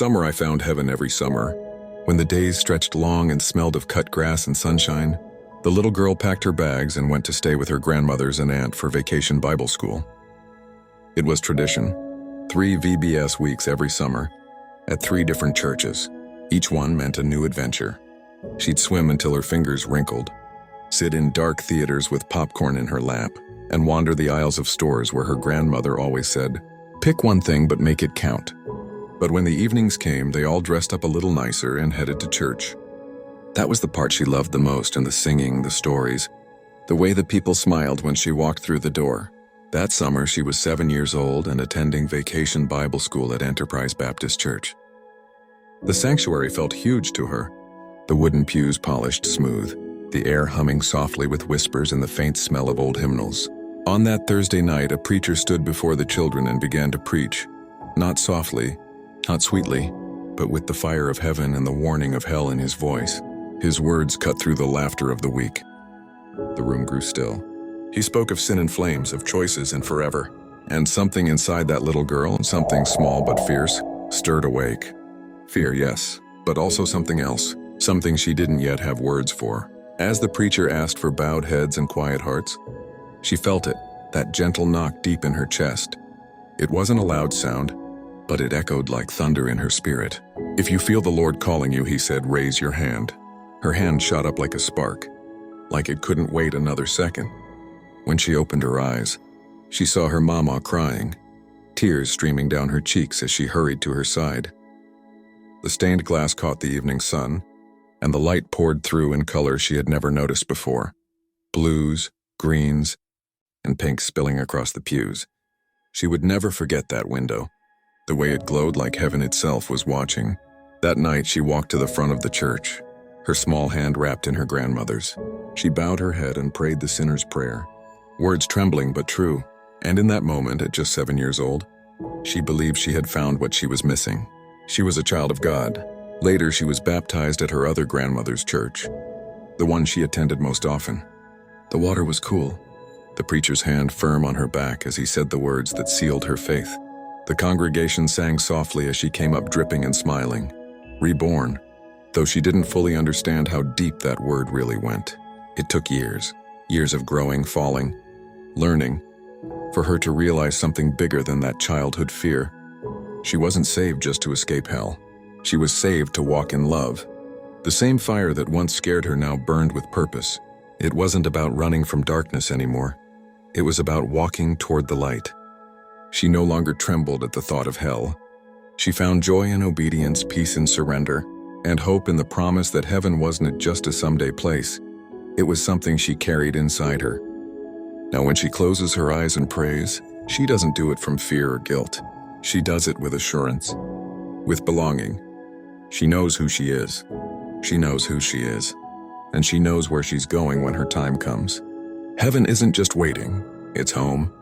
Summer I found heaven every summer. When the days stretched long and smelled of cut grass and sunshine, the little girl packed her bags and went to stay with her grandmothers and aunt for vacation Bible school. It was tradition, 3 VBS weeks every summer, at 3 different churches. Each one meant a new adventure. She'd swim until her fingers wrinkled, sit in dark theaters with popcorn in her lap, and wander the aisles of stores where her grandmother always said, "Pick one thing but make it count." But when the evenings came, they all dressed up a little nicer and headed to church. That was the part she loved the most, and the singing, the stories, the way the people smiled when she walked through the door. That summer, she was 7 years old and attending vacation Bible school at Enterprise Baptist Church. The sanctuary felt huge to her, the wooden pews polished smooth, the air humming softly with whispers and the faint smell of old hymnals. On that Thursday night, a preacher stood before the children and began to preach, not softly, not sweetly, but with the fire of heaven and the warning of hell in his voice. His words cut through the laughter of the weak. The room grew still. He spoke of sin and flames, of choices and forever. And something inside that little girl, something small but fierce, stirred awake. Fear, yes, but also something else, something she didn't yet have words for. As the preacher asked for bowed heads and quiet hearts, she felt it, that gentle knock deep in her chest. It wasn't a loud sound, but it echoed like thunder in her spirit. "If you feel the Lord calling you," he said, "raise your hand." Her hand shot up like a spark, like it couldn't wait another second. When she opened her eyes, she saw her mama crying, tears streaming down her cheeks as she hurried to her side. The stained glass caught the evening sun, and the light poured through in colors she had never noticed before. Blues, greens, and pinks spilling across the pews. She would never forget that window. The way it glowed like heaven itself was watching. That night she walked to the front of the church, her small hand wrapped in her grandmother's. She bowed her head and prayed the sinner's prayer, words trembling but true. And in that moment, at just 7 years old, she believed she had found what she was missing. She was a child of God. Later, she was baptized at her other grandmother's church, the one she attended most often. The water was cool, the preacher's hand firm on her back as he said the words that sealed her faith. The congregation sang softly as she came up dripping and smiling. Reborn, though she didn't fully understand how deep that word really went. It took years, years of growing, falling, learning, for her to realize something bigger than that childhood fear. She wasn't saved just to escape hell. She was saved to walk in love. The same fire that once scared her now burned with purpose. It wasn't about running from darkness anymore. It was about walking toward the light. She no longer trembled at the thought of hell. She found joy in obedience, peace in surrender, and hope in the promise that heaven wasn't just a someday place. It was something she carried inside her. Now when she closes her eyes and prays, she doesn't do it from fear or guilt. She does it with assurance, with belonging. She knows who she is. She knows who she is. And she knows where she's going when her time comes. Heaven isn't just waiting, it's home.